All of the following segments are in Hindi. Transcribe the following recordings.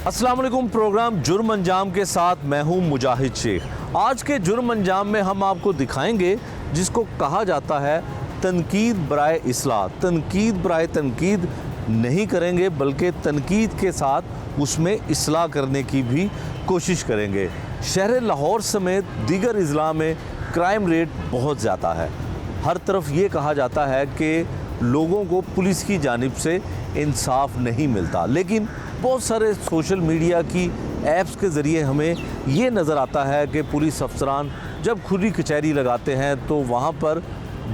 अस्सलाम वालेकुम। प्रोग्राम जुर्म अंजाम के साथ मैं हूं मुजाहिद शेख। आज के जुर्म अंजाम में हम आपको दिखाएंगे जिसको कहा जाता है तनकीद बराए इस्लाह। तनकीद बराए तनकीद नहीं करेंगे बल्कि तनकीद के साथ उसमें इस्लाह करने की भी कोशिश करेंगे। शहर लाहौर समेत दीगर अजला में क्राइम रेट बहुत ज़्यादा है। हर तरफ ये कहा जाता है कि लोगों को पुलिस की जानिब से इंसाफ नहीं मिलता, लेकिन बहुत सारे सोशल मीडिया की ऐप्स के ज़रिए हमें ये नज़र आता है कि पुलिस अफसरान जब खुली कचहरी लगाते हैं तो वहाँ पर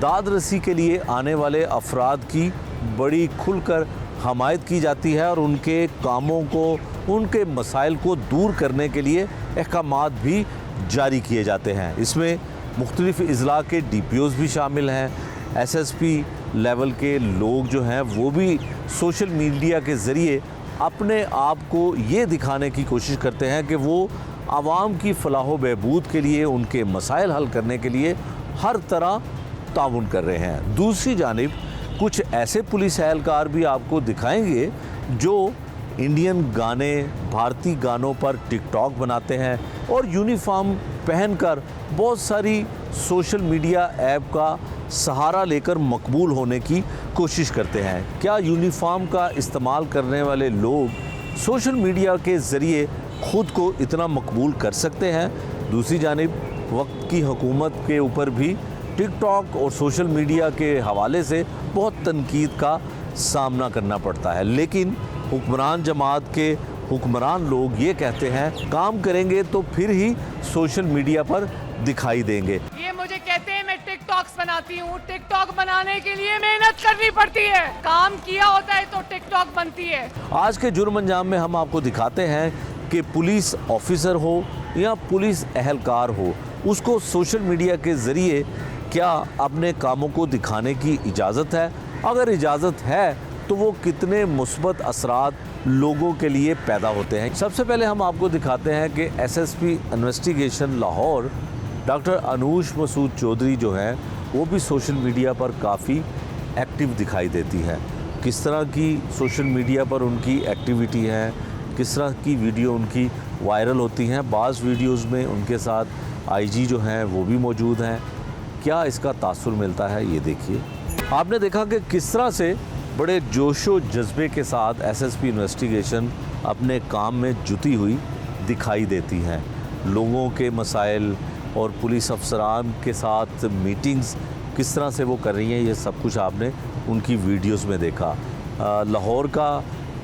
दाद रसी के लिए आने वाले अफराद की बड़ी खुलकर हमायत की जाती है और उनके कामों को, उनके मसाइल को दूर करने के लिए अहकामात भी जारी किए जाते हैं। इसमें मुख्तलिफ़ अजला के DPOs भी शामिल हैं। SSP लेवल के लोग जो हैं वो भी सोशल मीडिया के ज़रिए अपने आप को ये दिखाने की कोशिश करते हैं कि वो आवाम की फलाह बहबूद के लिए, उनके मसाइल हल करने के लिए हर तरह ताउन कर रहे हैं। दूसरी जानिब कुछ ऐसे पुलिस एहलकार भी आपको दिखाएंगे जो इंडियन गाने, भारतीय गानों पर टिकटॉक बनाते हैं और यूनिफॉर्म पहनकर बहुत सारी सोशल मीडिया ऐप का सहारा लेकर मकबूल होने की कोशिश करते हैं। क्या यूनिफॉर्म का इस्तेमाल करने वाले लोग सोशल मीडिया के ज़रिए ख़ुद को इतना मकबूल कर सकते हैं? दूसरी जानिब वक्त की हुकूमत के ऊपर भी टिकटॉक और सोशल मीडिया के हवाले से बहुत तनकीद का सामना करना पड़ता है, लेकिन हुक्मरान जमात के हुक्मरान लोग ये कहते हैं काम करेंगे तो फिर ही सोशल मीडिया पर दिखाई देंगे। ये मुझे कहते हैं मैं टिकटॉक्स बनाती हूँ, टिकटॉक बनाने के लिए मेहनत करनी पड़ती है, काम किया होता है तो टिकटॉक बनती है। आज के जुर्म अंजाम में हम आपको दिखाते हैं कि पुलिस ऑफिसर हो या पुलिस एहलकार हो, उसको सोशल मीडिया के ज़रिए क्या अपने कामों को दिखाने की इजाज़त है? अगर इजाज़त है तो वो कितने मुस्बत असरात लोगों के लिए पैदा होते हैं। सबसे पहले हम आपको दिखाते हैं कि SSP investigation Lahore doctor Anoosh Masood Chaudhry जो हैं वो भी सोशल मीडिया पर काफ़ी एक्टिव दिखाई देती है। किस तरह की सोशल मीडिया पर उनकी एक्टिविटी है, किस तरह की वीडियो उनकी वायरल होती हैं। बाज़ वीडियोज़ में उनके साथ IG जो हैं वो भी मौजूद हैं। क्या इसका तासुर मिलता है, ये देखिए। आपने देखा कि किस तरह से बड़े जोशो जज्बे के साथ SSP इन्वेस्टिगेशन अपने काम में जुटी हुई दिखाई देती हैं। लोगों के मसाइल और पुलिस अफसरान के साथ मीटिंग्स किस तरह से वो कर रही हैं, ये सब कुछ आपने उनकी वीडियोस में देखा। लाहौर का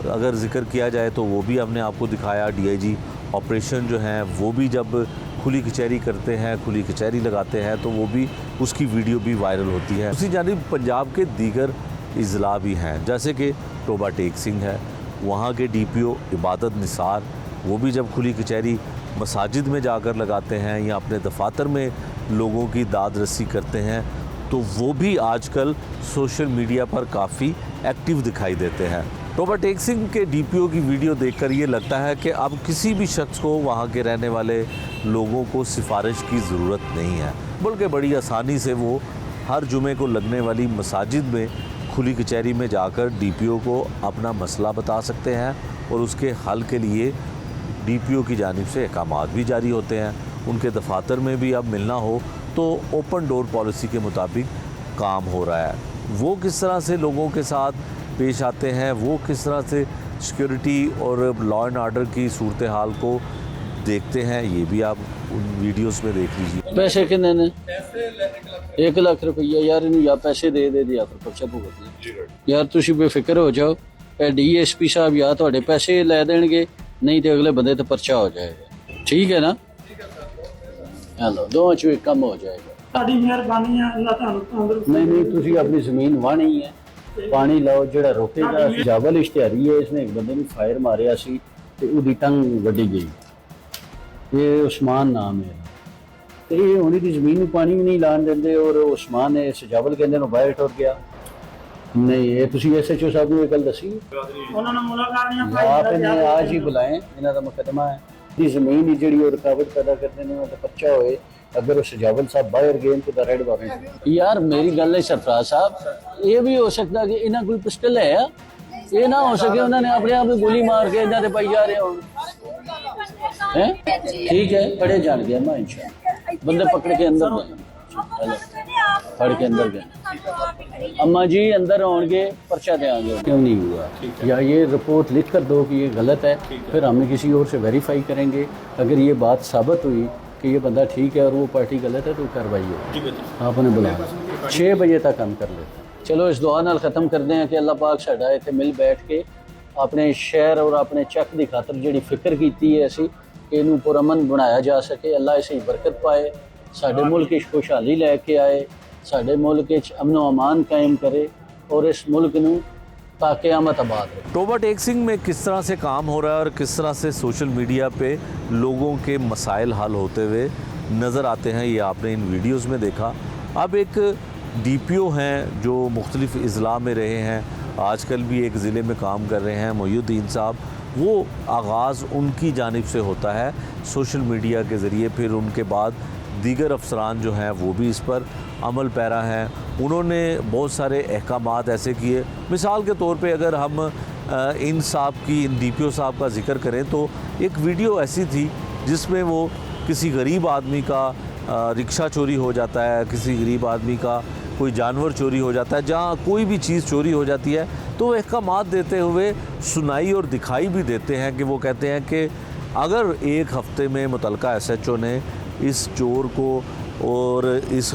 अगर ज़िक्र किया जाए तो वो भी हमने आपको दिखाया। DIG ऑपरेशन जो हैं वो भी जब खुली कचहरी करते हैं, खुली कचहरी लगाते हैं तो वो भी उसकी वीडियो भी वायरल होती है। दूसरी जानिब पंजाब के दीगर अजला भी हैं, जैसे कि टोबा टेक सिंह है, वहाँ के DPO इबादत निसार, वो भी जब खुली कचहरी मसाजिद में जाकर लगाते हैं या अपने दफातर में लोगों की दाद रसी करते हैं तो वो भी आजकल सोशल मीडिया पर काफ़ी एक्टिव दिखाई देते हैं। टोबा टेक सिंह के DPO की वीडियो देखकर ये लगता है कि अब किसी भी शख्स को वहाँ के रहने वाले लोगों को सिफारिश की ज़रूरत नहीं है, बल्कि बड़ी आसानी से वो हर जुमे को लगने वाली मसाजिद में खुली कचहरी में जाकर DPO को अपना मसला बता सकते हैं और उसके हल के लिए DPO की जानिब से अहकामात भी जारी होते हैं। उनके दफातर में भी अब मिलना हो तो ओपन डोर पॉलिसी के मुताबिक काम हो रहा है। वो किस तरह से लोगों के साथ पेश आते हैं, वो किस तरह से सिक्योरिटी और लॉ एंड आर्डर की सूरत हाल को देखते हैं, ये भी आप उन वीडियोस में देख लीजिए। पैसे कितने ने? 1 लाख रुपया यार, इन्हें या पैसे दे दिया फिर पर्चा भुगतना यार। तुसी बेफिक्र हो जाओ, DSP साहब या तो पैसे लै देंगे, नहीं तो अगले बंदे तो पर्चा हो जाएगा। ठीक है ना? हेलो, दो चो एक कम हो जाएगा। नहीं, तुसी अपनी जमीन वाहनी है, पानी लाओ जड़ा रोकेगा। जावल इश्तिहारी है, इसने एक बंदे ने फायर मारिया सी ते उहदी टंग वड्डी गई। ये उस्मान नाम है ते ये उन्हीं दी जमीन में पानी भी नहीं लान देंदे और उस्मान है सजावल कहंदे नो बाहर टुर गया। नहीं, ये तुसी SHO साहब ने गल दसी, उन्होंने मुलाकात नहीं आपने आज ही बुलाए, इन्हां दा मुकदमा है। दी जमीन ही जड़ी और रुकावट पैदा करदे ने तो पर्चा होए। अगर सजावल साहब बाहर गए तो रेड वारंट। यार मेरी गल है सरफराज साहब, ये भी हो सकता कि इन्हां कोई पिस्टल है, ये ना हो सके उन्होंने अपने आप में गोली मार के इन्हां दे पाई जा रहे हो। हैं ठीक है पढ़े जान गया मैं इंशाल्लाह बंदे पकड़ के अंदर फड़ के अंदर गए अम्मा जी अंदर आओगे पर्चा देंगे क्यों नहीं हुआ या ये रिपोर्ट लिख कर दो कि ये गलत है फिर हम किसी और से वेरीफाई करेंगे अगर ये बात साबित हुई कि ये बंदा ठीक है और वो पार्टी गलत है तो कार्रवाई होगी आपने बुलाया 6 बजे तक हम कर लेते हैं चलो इस दुआ नाल ख़त्म करते हैं कि अल्लाह पाक साडा इत्थे मिल बैठ के अपने शहर और अपने चक की खातर जिहड़ी फिक्र कीती है असी कि इनू पुरअमन बनाया जा सके अल्लाह इसे बरकत पाए साडे मुल्क की खुशहाली लैके आए साडे मुल्क अमन अमान कायम करे और इस मुल्क नू ताक़यामत आबाद रहे। टोबा टेक सिंह में किस तरह से काम हो रहा है और किस तरह से सोशल मीडिया पे लोगों के मसाइल हल होते हुए नज़र आते हैं ये आपने इन वीडियोस में देखा। अब एक DPO हैं जो मुख्तलिफ़ अज़ला में रहे हैं आजकल भी एक ज़िले में काम कर रहे हैं मोहिउद्दीन साहब वो आगाज़ उनकी जानिब से होता है सोशल मीडिया के ज़रिए फिर उनके बाद दीगर अफसरान जो हैं वो भी इस पर अमल पैरा हैं उन्होंने बहुत सारे अहकामात ऐसे किए मिसाल के तौर पे अगर हम इन साहब की इन DPO साहब का जिक्र करें तो एक वीडियो ऐसी थी जिसमें वो किसी गरीब आदमी का रिक्शा चोरी हो जाता है किसी गरीब आदमी का कोई जानवर चोरी हो जाता है जहाँ कोई भी चीज़ चोरी हो जाती है तो अहकामात देते हुए सुनाई और दिखाई भी देते हैं कि वो कहते हैं कि अगर एक हफ़्ते में मुतलका SHO ने इस चोर को और इस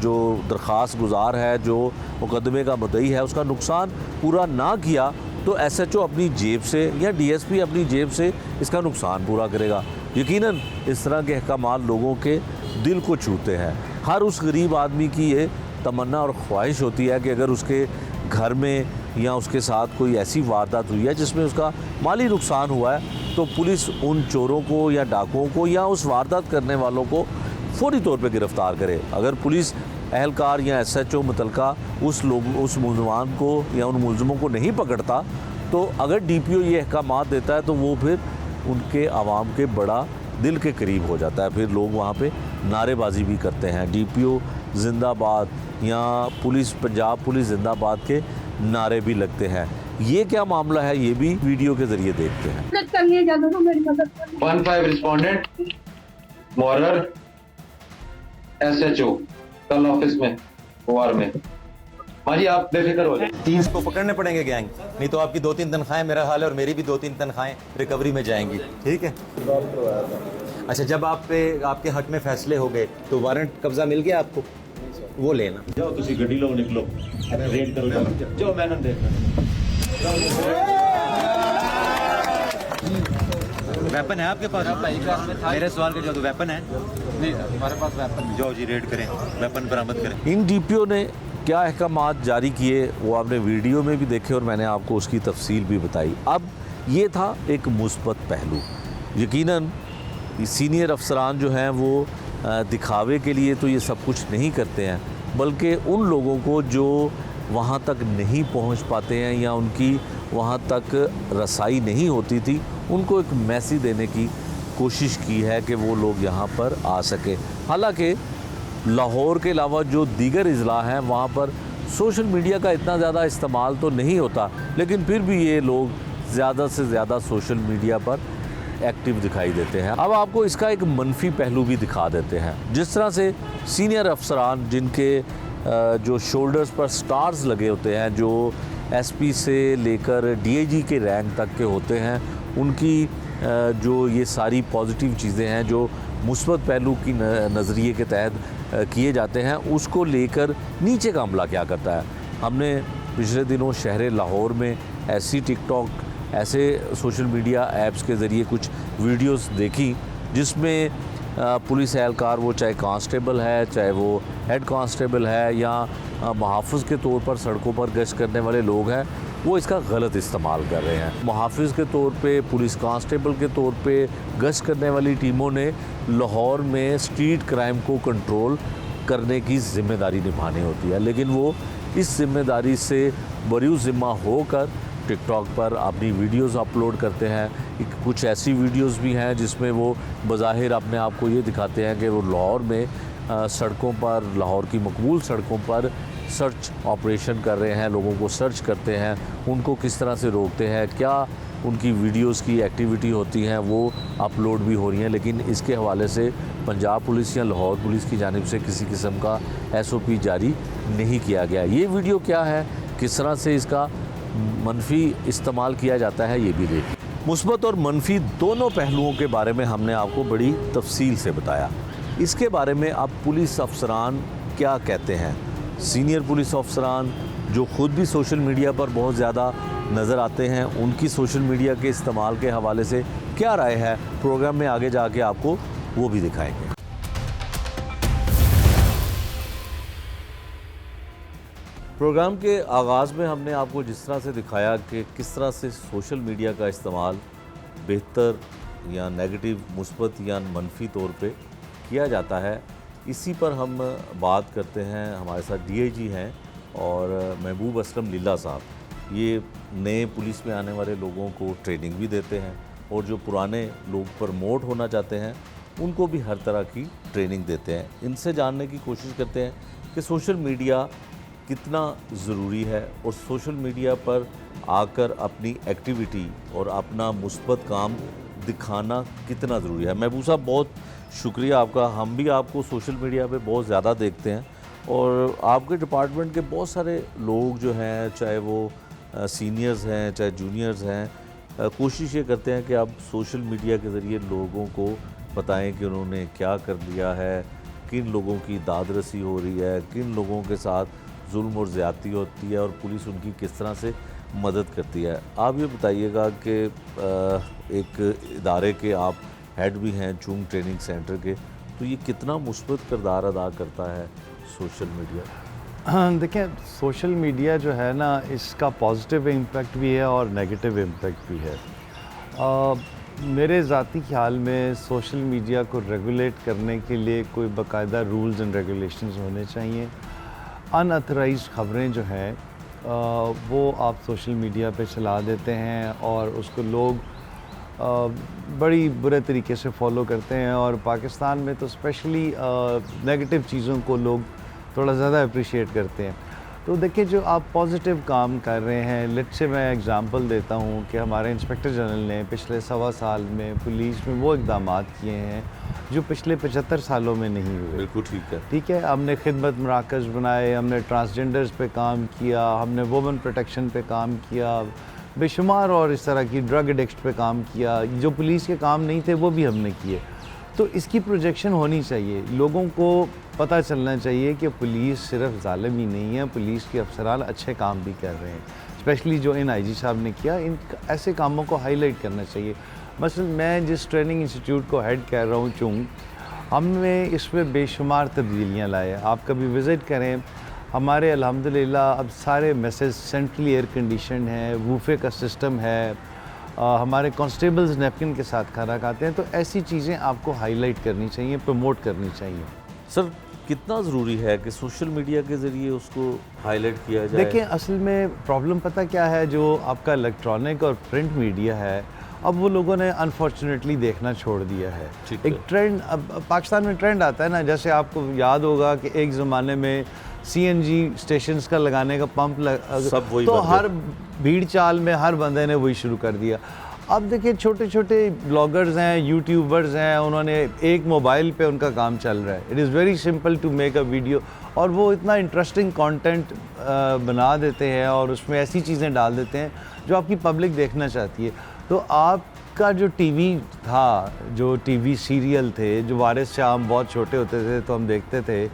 जो दरख्वास्त गुजार है जो मुकदमे का मुद्दई है उसका नुकसान पूरा ना किया तो SHO अपनी जेब से या DSP अपनी जेब से इसका नुकसान पूरा करेगा। यकीनन इस तरह के अहकामात लोगों के दिल को छूते हैं। हर उस गरीब आदमी की ये तमन्ना और ख्वाहिश होती है कि अगर उसके घर में या उसके साथ कोई ऐसी वारदात हुई है जिसमें उसका माली नुकसान हुआ है तो पुलिस उन चोरों को या डाकुओं को या उस वारदात करने वालों को फौरी तौर पे गिरफ़्तार करे। अगर पुलिस एहलकार या SHO मुतलका उस मुलजमान को या उन मुलजमों को नहीं पकड़ता तो अगर DPO ये अहकामात देता है तो वो फिर उनके आवाम के बड़ा दिल के करीब हो जाता है। फिर लोग वहाँ पे नारेबाजी भी करते हैं DPO जिंदाबाद या पुलिस पंजाब पुलिस जिंदाबाद के नारे भी लगते हैं। ये क्या मामला है ये भी वीडियो के ज़रिए देखते हैं। 15 रिस्पोंडेंट मॉरर SHO कल ऑफिस में OR में। हाँ जी आप बेफिक्र हो जाए। 3 को पकड़ने पड़ेंगे गैंग नहीं तो आपकी 2-3 तनख्वाहें मेरा हाल है और मेरी भी 2-3 तनख्वाहें रिकवरी में जाएंगी ठीक है। अच्छा जब आप पे आपके हक में फैसले हो गए तो वारंट कब्जा मिल गया आपको वो लेना जाओ तुसी गड्डी लो निकलो रेड करो जाओ मैंने देखना वेपन है आपके पास मेरे सवाल के जवाब वेपन है नहीं हमारे पास वेपन जाओ जी रेड करें वेपन बरामद करें। इन DPO ने क्या अहकामात जारी किए वो आपने वीडियो में भी देखे और मैंने आपको उसकी तफसील भी बताई। अब ये था एक मुस्बत पहलू। यकीनन सीनियर अफसरान जो हैं वो दिखावे के लिए तो ये सब कुछ नहीं करते हैं बल्कि उन लोगों को जो वहाँ तक नहीं पहुँच पाते हैं या उनकी वहाँ तक रसाई नहीं होती थी उनको एक मैसेज देने की कोशिश की है कि वो लोग यहाँ पर आ सके। हालांकि लाहौर के अलावा जो दीगर अज़ला हैं वहाँ पर सोशल मीडिया का इतना ज़्यादा इस्तेमाल तो नहीं होता लेकिन फिर भी ये लोग ज़्यादा से ज़्यादा सोशल मीडिया पर एक्टिव दिखाई देते हैं। अब आपको इसका एक मनफी पहलू भी दिखा देते हैं। जिस तरह से सीनियर अफसरान जिनके जो शोल्डर्स पर स्टार्स लगे होते हैं जो SP से लेकर DIG के रैंक तक के होते हैं उनकी जो ये सारी पॉजिटिव चीज़ें हैं जो मुस्बत पहलू की नज़रिए के तहत किए जाते हैं उसको लेकर नीचे का अमला क्या करता है। हमने पिछले दिनों शहर लाहौर में ऐसी TikTok ऐसे सोशल मीडिया ऐप्स के ज़रिए कुछ वीडियोस देखी जिसमें पुलिस एहलकार वो चाहे कांस्टेबल है चाहे वो हेड कांस्टेबल है या मुहाफ़िज़ के तौर पर सड़कों पर गश्त करने वाले लोग हैं वो इसका गलत इस्तेमाल कर रहे हैं। मुहाफ़िज़ के तौर पे पुलिस कांस्टेबल के तौर पे गश्त करने वाली टीमों ने लाहौर में स्ट्रीट क्राइम को कंट्रोल करने की ज़िम्मेदारी निभानी होती है लेकिन वो इस ज़िम्मेदारी से बरूज़ ज़िम्मा होकर TikTok पर अपनी वीडियोस अपलोड करते हैं। कुछ ऐसी वीडियोस भी हैं जिसमें वो बज़ाहिर अपने आप को ये दिखाते हैं कि वो लाहौर में सड़कों पर लाहौर की मकबूल सड़कों पर सर्च ऑपरेशन कर रहे हैं, लोगों को सर्च करते हैं, उनको किस तरह से रोकते हैं, क्या उनकी वीडियोस की एक्टिविटी होती हैं वो अपलोड भी हो रही हैं, लेकिन इसके हवाले से पंजाब पुलिस या लाहौर पुलिस की जानिब से किसी किस्म का SOP जारी नहीं किया गया। ये वीडियो क्या है, किस तरह से इसका मनफी इस्तेमाल किया जाता है, ये भी देखिए। मुस्बत और मनफी दोनों पहलुओं के बारे में हमने आपको बड़ी तफसील से बताया। इसके बारे में अब पुलिस अफसरान क्या कहते हैं, सीनियर पुलिस अफसरान जो ख़ुद भी सोशल मीडिया पर बहुत ज़्यादा नज़र आते हैं, उनकी सोशल मीडिया के इस्तेमाल के हवाले से क्या राय है, प्रोग्राम में आगे जाके आपको वो भी दिखाएंगे। प्रोग्राम के आगाज़ में हमने आपको जिस तरह से दिखाया कि किस तरह से सोशल मीडिया का इस्तेमाल बेहतर या नेगेटिव, मुस्बत या मनफी तौर पे किया जाता है, इसी पर हम बात करते हैं। हमारे साथ DIG हैं और महबूब असलम लीला साहब। ये नए पुलिस में आने वाले लोगों को ट्रेनिंग भी देते हैं और जो पुराने लोग प्रमोट होना चाहते हैं उनको भी हर तरह की ट्रेनिंग देते हैं। इनसे जानने की कोशिश करते हैं कि सोशल मीडिया कितना ज़रूरी है और सोशल मीडिया पर आकर अपनी एक्टिविटी और अपना मुस्बत काम दिखाना कितना ज़रूरी है। महबूब साहब, बहुत शुक्रिया आपका। हम भी आपको सोशल मीडिया पे बहुत ज़्यादा देखते हैं और आपके डिपार्टमेंट के बहुत सारे लोग जो हैं, चाहे वो सीनियर्स हैं चाहे जूनियर्स हैं, कोशिश ये करते हैं कि आप सोशल मीडिया के ज़रिए लोगों को बताएं कि उन्होंने क्या कर लिया है, किन लोगों की दादरसी हो रही है, किन लोगों के साथ जुल्म और ज़्यादती होती है और पुलिस उनकी किस तरह से मदद करती है। आप ये बताइएगा कि एक इदारे के आप हेड भी हैं, चूंग ट्रेनिंग सेंटर के, तो ये कितना मुस्बत किरदार अदा करता है सोशल मीडिया? हाँ, देखें, सोशल मीडिया जो है ना, इसका पॉजिटिव इम्पैक्ट भी है और नेगेटिव इम्पैक्ट भी है। मेरे ज़ाती ख्याल में सोशल मीडिया को रेगुलेट करने के लिए कोई बाकायदा रूल्स एंड रेगुलेशंस होने चाहिए। अनऑथराइज्ड खबरें जो हैं वो आप सोशल मीडिया पे चला देते हैं और उसको लोग बड़ी बुरे तरीके से फॉलो करते हैं और पाकिस्तान में तो स्पेशली नेगेटिव चीज़ों को लोग थोड़ा ज़्यादा अप्रिशिएट करते हैं। तो देखिए, जो आप पॉजिटिव काम कर रहे हैं, लेट से मैं एग्ज़ाम्पल देता हूँ कि हमारे इंस्पेक्टर जनरल ने पिछले 1.25 साल में पुलिस में वो इक़दाम किए हैं जो पिछले 75 सालों में नहीं हुए। बिल्कुल ठीक है। हमने खिदमत मराकज़ बनाए, हमने ट्रांसजेंडर्स पे काम किया, हमने वुमेन प्रोटेक्शन पे काम किया, बेशुमार और इस तरह की ड्रग एडिक्ट पे काम किया। जो पुलिस के काम नहीं थे वो भी हमने किए। तो इसकी प्रोजेक्शन होनी चाहिए, लोगों को पता चलना चाहिए कि पुलिस सिर्फ जालिम ही नहीं है, पुलिस के अफसरान अच्छे काम भी कर रहे हैं। स्पेशली जो इन IG साहब ने किया, इन ऐसे कामों को हाईलाइट करना चाहिए। मसलन मैं जिस ट्रेनिंग इंस्टीट्यूट को हेड कर रहा हूँ, चूंग, हमने इसमें बेशुमार तब्दीलियाँ लाए। आप कभी विज़िट करें, हमारे अल्हम्दुलिल्लाह अब सारे मैसेज सेंट्रली एयर कंडीशन है, वूफे का सिस्टम है, हमारे कांस्टेबल्स नैपकिन के साथ खाना खाते हैं। तो ऐसी चीज़ें आपको हाईलाइट करनी चाहिए, प्रमोट करनी चाहिए। सर, कितना ज़रूरी है कि सोशल मीडिया के ज़रिए उसको हाईलाइट किया जाए? देखिए, असल में प्रॉब्लम पता क्या है, जो आपका इलेक्ट्रॉनिक और प्रिंट मीडिया है, अब वो लोगों ने अनफॉर्चुनेटली देखना छोड़ दिया है। एक ट्रेंड, अब पाकिस्तान में ट्रेंड आता है ना, जैसे आपको याद होगा कि एक ज़माने में CNG स्टेशंस का लगाने का पंप सब वही तो हर भीड़ चाल में हर बंदे ने वही शुरू कर दिया। अब देखिए, छोटे छोटे ब्लॉगर्स हैं, यूट्यूबर्स हैं, उन्होंने एक मोबाइल पे उनका काम चल रहा है। It is very simple to make a video और वो इतना इंटरेस्टिंग कंटेंट बना देते हैं और उसमें ऐसी चीज़ें डाल देते हैं जो आपकी पब्लिक देखना चाहती है। तो आपका जो TV था, जो TV सीरियल थे, जो वारिस से हम बहुत छोटे होते थे तो हम देखते थे,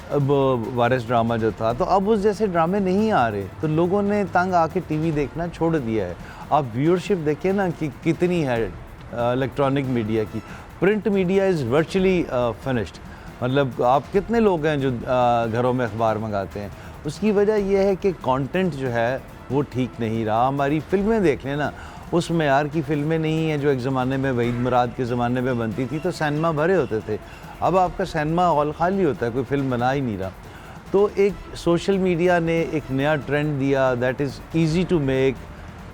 अब वारिस ड्रामा जो था, तो अब उस जैसे ड्रामे नहीं आ रहे, तो लोगों ने तंग आके TV देखना छोड़ दिया है। आप व्यूअरशिप देखिए ना कि कितनी है इलेक्ट्रॉनिक मीडिया की। Print media is virtually finished. मतलब आप कितने लोग हैं जो घरों में अखबार मंगाते हैं? उसकी वजह यह है कि कंटेंट जो है वो ठीक नहीं रहा। हमारी फिल्में देख लें ना, उस मेयार की फिल्में नहीं हैं जो एक ज़माने में वहीद मुराद के ज़माने में बनती थी, तो सिनेमा भरे होते थे। अब आपका सिनेमा हॉल खाली होता है, कोई फिल्म बना ही नहीं रहा। तो एक सोशल मीडिया ने एक नया ट्रेंड दिया, that is easy to make,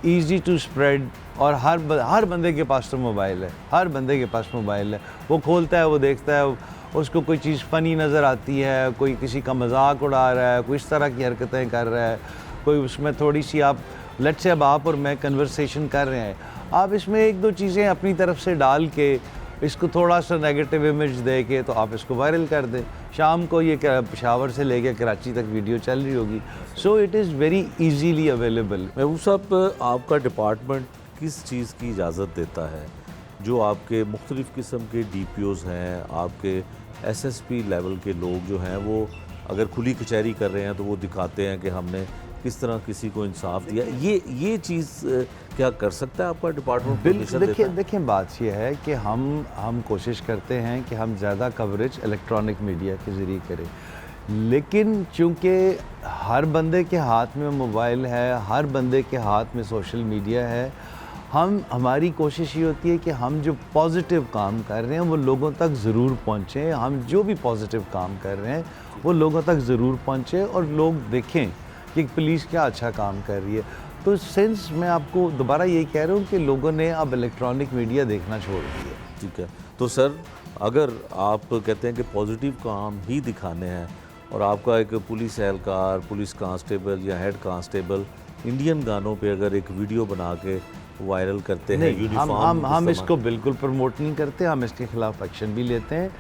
easy to spread, और हर बंदे के पास तो मोबाइल है, हर बंदे के पास मोबाइल है। वो खोलता है, वो देखता है, उसको कोई चीज़ फ़नी नज़र आती है, कोई किसी का मजाक उड़ा रहा है, कोई इस तरह की हरकतें कर रहा है, कोई उसमें थोड़ी सी आप लेट से अब आप और मैं कन्वर्सेशन कर रहे हैं, आप इसमें एक दो चीज़ें अपनी तरफ से डाल के इसको थोड़ा सा नेगेटिव इमेज दे के तो आप इसको वायरल कर दें। शाम को ये पेशावर से लेके कराची तक वीडियो चल रही होगी। So it is very easily available. महबूब साहब, आपका डिपार्टमेंट किस चीज़ की इजाज़त देता है? जो आपके मुख्तलिफ़ किस्म के DPOs हैं, आपके SSP लेवल के लोग जो हैं, वो अगर खुली कचहरी कर रहे हैं तो वो दिखाते हैं कि हमने किस तरह किसी को इंसाफ दिया। ये चीज़ क्या कर सकता है आपका डिपार्टमेंट? बिल्कुल, देखिए बात यह है कि हम कोशिश करते हैं कि हम ज़्यादा कवरेज इलेक्ट्रॉनिक मीडिया के ज़रिए करें, लेकिन चूँकि हर बंदे के हाथ में मोबाइल है, हर बंदे के हाथ में सोशल मीडिया है, हमारी कोशिश ये होती है कि हम जो पॉजिटिव काम कर रहे हैं वो लोगों तक ज़रूर पहुँचें। हम जो भी पॉजिटिव काम कर रहे हैं वो लोगों तक ज़रूर पहुँचे और लोग देखें कि पुलिस क्या अच्छा काम कर रही है। तो सिंस मैं आपको दोबारा यही कह रहा हूँ कि लोगों ने अब इलेक्ट्रॉनिक मीडिया देखना छोड़ दिया। ठीक है, तो सर अगर आप कहते हैं कि पॉजिटिव काम ही दिखाने हैं और आपका एक पुलिस एहलकार, पुलिस कांस्टेबल या हेड कांस्टेबल इंडियन गानों पे अगर एक वीडियो बना के वायरल करते हैं, यूनिफॉर्म हम इसको बिल्कुल प्रमोट नहीं करते, हम इसके ख़िलाफ़ एक्शन भी लेते हैं।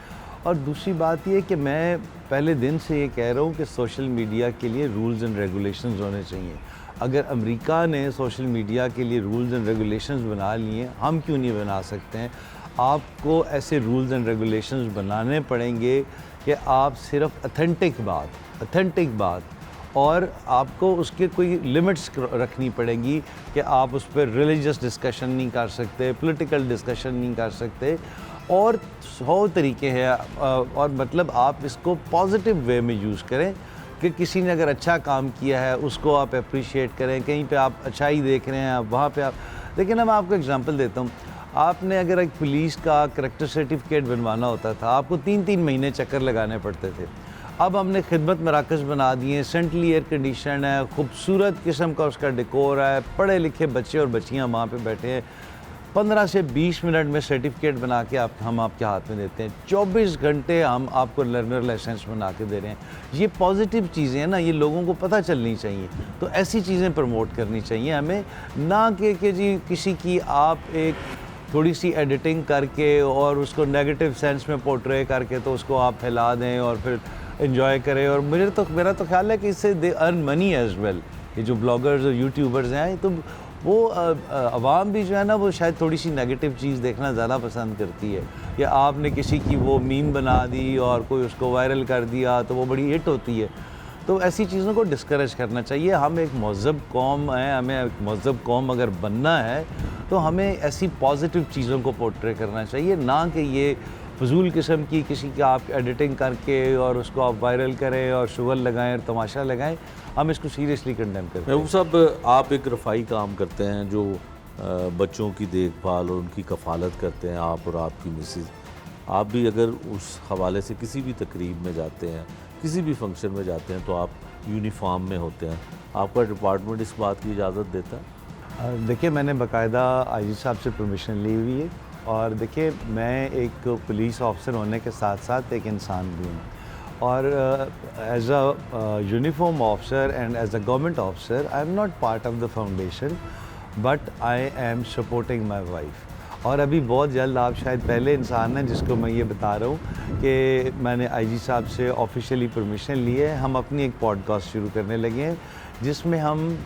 और दूसरी बात ये कि मैं पहले दिन से ये कह रहा हूँ कि सोशल मीडिया के लिए रूल्स एंड रेगुलेशंस होने चाहिए। अगर अमेरिका ने सोशल मीडिया के लिए रूल्स एंड रेगुलेशंस बना लिए, हम क्यों नहीं बना सकते हैं? आपको ऐसे रूल्स एंड रेगुलेशंस बनाने पड़ेंगे कि आप सिर्फ अथेंटिक बात और आपको उसके कोई लिमिट्स रखनी पड़ेंगी कि आप उस पर रिलीजियस डिस्कशन नहीं कर सकते, पॉलिटिकल डिस्कशन नहीं कर सकते, और 100 तरीके हैं। और मतलब आप इसको पॉजिटिव वे में यूज़ करें कि किसी ने अगर अच्छा काम किया है उसको आप अप्रिशिएट करें, कहीं पे आप अच्छाई देख रहे हैं वहाँ पे आप। लेकिन मैं आपको एग्जांपल देता हूँ, आपने अगर एक पुलिस का करैक्टर सर्टिफिकेट बनवाना होता था, आपको 3-3 महीने चक्कर लगाने पड़ते थे। अब हमने खिदमत मराकज़ बना दिए, सेंट्रली एयर कंडीशन है, खूबसूरत किस्म का उसका डेकोर है, पढ़े लिखे बच्चे और बच्चियाँ वहाँ पे बैठे हैं। 15 से 20 मिनट में सर्टिफिकेट बना के हम आपके हाथ में देते हैं। 24 घंटे हम आपको लर्नर लाइसेंस बना के दे रहे हैं। ये पॉजिटिव चीज़ें हैं ना, ये लोगों को पता चलनी चाहिए। तो ऐसी चीज़ें प्रमोट करनी चाहिए हमें, ना कि जी किसी की आप एक थोड़ी सी एडिटिंग करके और उसको नेगेटिव सेंस में पोर्ट्रे करके तो उसको आप फैला दें और फिर एंजॉय करें। और मेरा तो ख्याल है कि इससे they earn money as well. ये जो ब्लॉगर्स और यूट्यूबर्स हैं, तो वो आवाम भी जो है ना, वो शायद थोड़ी सी नेगेटिव चीज़ देखना ज़्यादा पसंद करती है। या आपने किसी की वो मीम बना दी और कोई उसको वायरल कर दिया तो वो बड़ी हिट होती है। तो ऐसी चीज़ों को डिस्करेज करना चाहिए। हम एक महज़ब कौम हैं, हमें एक महज़ब कौम अगर बनना है तो हमें ऐसी पॉजिटिव चीज़ों को पोर्ट्रे करना चाहिए, ना कि ये फजूल किस्म की किसी की आप एडिटिंग करके और उसको आप वायरल करें और शुगर लगाएं और तमाशा लगाएं। हम इसको सीरियसली कंडेम करते हैं। महबूब साहब, आप एक रफ़ाई काम करते हैं जो बच्चों की देखभाल और उनकी कफ़ालत करते हैं, आप और आपकी मिसेज़। आप भी अगर उस हवाले से किसी भी तकरीब में जाते हैं, किसी भी फंक्शन में जाते हैं, तो आप यूनिफॉर्म में होते हैं, आपका डिपार्टमेंट इस बात की इजाज़त देता है? देखिए, मैंने बाकायदा IG साहब से परमिशन ली हुई है। और देखिए, मैं एक पुलिस ऑफिसर होने के साथ साथ एक इंसान भी हूँ, और as a uniform officer and as a government officer I am not part of the foundation, but I am supporting my wife. और अभी बहुत जल्द, आप शायद पहले इंसान हैं जिसको मैं ये बता रहा हूँ कि मैंने IG साहब से ऑफिशियली परमिशन ली है। हम अपनी एक पॉडकास्ट शुरू करने लगे हैं जिसमें हम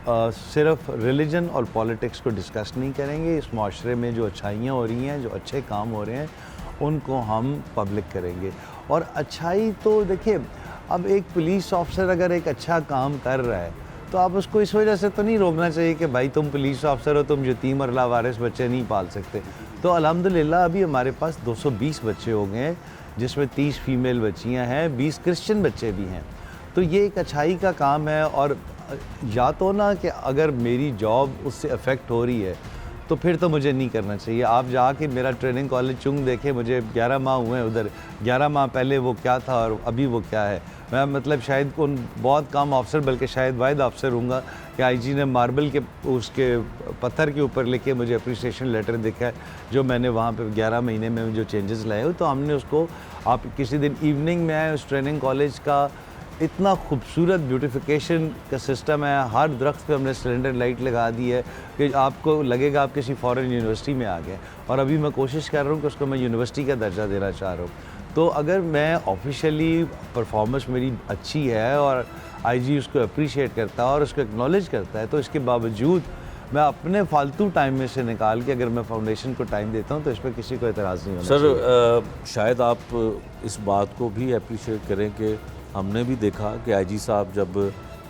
सिर्फ रिलीजन और पॉलिटिक्स को डिस्कस नहीं करेंगे। इस माशरे में जो अच्छाइयाँ हो रही हैं, जो अच्छे काम हो रहे हैं, उनको हम पब्लिक करेंगे। और अच्छाई तो देखिए, अब एक पुलिस ऑफिसर अगर एक अच्छा काम कर रहा है तो आप उसको इस वजह से तो नहीं रोकना चाहिए कि भाई तुम पुलिस ऑफिसर हो, तुम यतीम और लावारिस बच्चे नहीं पाल सकते। तो अल्हम्दुलिल्लाह अभी हमारे पास 220 बच्चे हो गए हैं, जिसमें 30 फीमेल बच्चियाँ हैं, 20 क्रिश्चियन बच्चे भी हैं। तो ये एक अच्छाई का काम है। और या तो ना कि अगर मेरी जॉब उससे अफेक्ट हो रही है तो फिर तो मुझे नहीं करना चाहिए। आप जाके मेरा ट्रेनिंग कॉलेज चुंग देखें, मुझे 11 माह हुए हैं उधर, 11 माह पहले वो क्या था और अभी वो क्या है। मैं मतलब शायद उन बहुत कम अफसर, बल्कि शायद वाहिद अफसर हूँगा कि आईजी ने मार्बल के उसके पत्थर के ऊपर लिखे मुझे अप्रिसिएशन लेटर दिखा है, जो मैंने वहाँ पे 11 महीने में जो चेंजेस लाए हो। तो हमने उसको, आप किसी दिन इवनिंग में आए, उस ट्रेनिंग कॉलेज का इतना खूबसूरत ब्यूटिफिकेशन का सिस्टम है, हर दरख्त पे हमने सिलेंडर लाइट लगा दी है कि आपको लगेगा आप किसी फॉरेन यूनिवर्सिटी में आ गए। और अभी मैं कोशिश कर रहा हूँ कि उसको मैं यूनिवर्सिटी का दर्जा देना चाह रहा हूँ। तो अगर मैं ऑफिशियली परफॉर्मेंस मेरी अच्छी है और आईजी उसको अप्रिशिएट करता है और उसको एक्नॉलेज करता है, तो इसके बावजूद मैं अपने फालतू टाइम में से निकाल के अगर मैं फाउंडेशन को टाइम देता हूँ तो इस पर किसी को एतराज़ नहीं होना चाहिए। सर शायद आप इस बात को भी अप्रिशिएट करें कि हमने भी देखा कि आईजी साहब जब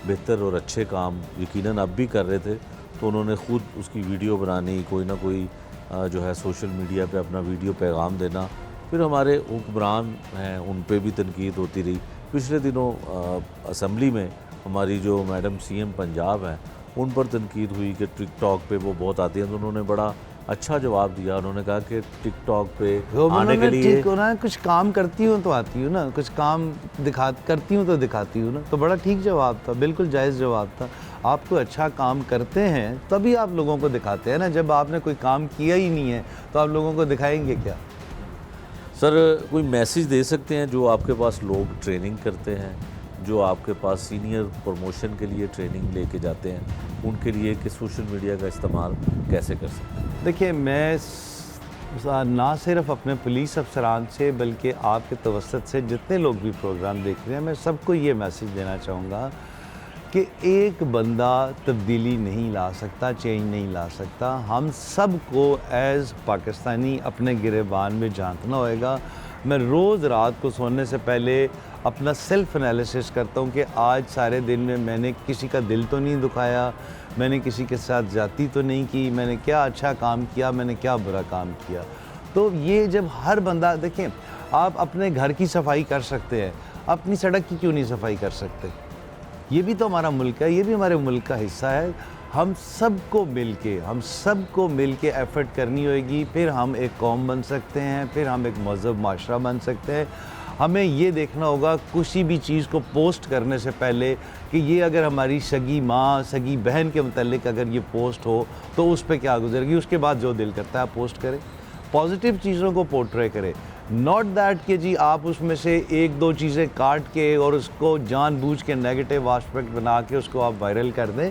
बेहतर और अच्छे काम यकीनन अब भी कर रहे थे तो उन्होंने ख़ुद उसकी वीडियो बनानी, कोई ना कोई जो है सोशल मीडिया पे अपना वीडियो पैगाम देना। फिर हमारे हुक्मरान हैं उन पे भी तनकीद होती रही। पिछले दिनों असम्बली में हमारी जो मैडम सीएम पंजाब हैं उन पर तनकीद हुई कि टिकटॉक पे वो बहुत आती हैं, तो उन्होंने बड़ा अच्छा जवाब दिया। उन्होंने कहा कि टिकटॉक पे आने के लिए ठीक होना है, कुछ काम करती हूँ तो आती हूँ ना, कुछ काम करती हूँ तो दिखाती हूँ ना। तो बड़ा ठीक जवाब था, बिल्कुल जायज़ जवाब था। आप कोई अच्छा काम करते हैं तभी आप लोगों को दिखाते हैं ना। जब आपने कोई काम किया ही नहीं है तो आप लोगों को दिखाएंगे क्या? सर कोई मैसेज दे सकते हैं जो आपके पास लोग ट्रेनिंग करते हैं, जो आपके पास सीनियर प्रमोशन के लिए ट्रेनिंग लेके जाते हैं, उनके लिए कि सोशल मीडिया का इस्तेमाल कैसे कर सकते हैं? देखिए, मैं ना सिर्फ अपने पुलिस अफसरान से बल्कि आपके तवसत से जितने लोग भी प्रोग्राम देख रहे हैं, मैं सबको ये मैसेज देना चाहूँगा कि एक बंदा तब्दीली नहीं ला सकता, चेंज नहीं ला सकता। हम सब को एज़ पाकिस्तानी अपने गिरेबान में झांकना होएगा। मैं रोज़ रात को सोने से पहले अपना सेल्फ एनालिसिस करता हूँ कि आज सारे दिन में मैंने किसी का दिल तो नहीं दुखाया, मैंने किसी के साथ ज़्यादती तो नहीं की, मैंने क्या अच्छा काम किया, मैंने क्या बुरा काम किया। तो ये जब हर बंदा, देखें, आप अपने घर की सफाई कर सकते हैं, अपनी सड़क की क्यों नहीं सफाई कर सकते? ये भी तो हमारा मुल्क है, ये भी हमारे मुल्क का हिस्सा है। हम सबको मिल के एफ़र्ट करनी होगी, फिर हम एक कौम बन सकते हैं, फिर हम एक मज़हब माशरा बन सकते हैं। हमें ये देखना होगा किसी भी चीज़ को पोस्ट करने से पहले कि ये अगर हमारी सगी माँ, सगी बहन के मुतालिक अगर ये पोस्ट हो तो उस पर क्या गुजरेगी। उसके बाद जो दिल करता है आप पोस्ट करें, पॉजिटिव चीज़ों को पोर्ट्रे करें। नॉट दैट कि जी आप उसमें से एक दो चीज़ें काट के और उसको जानबूझ के नेगेटिव एस्पेक्ट बना के उसको आप वायरल कर दें।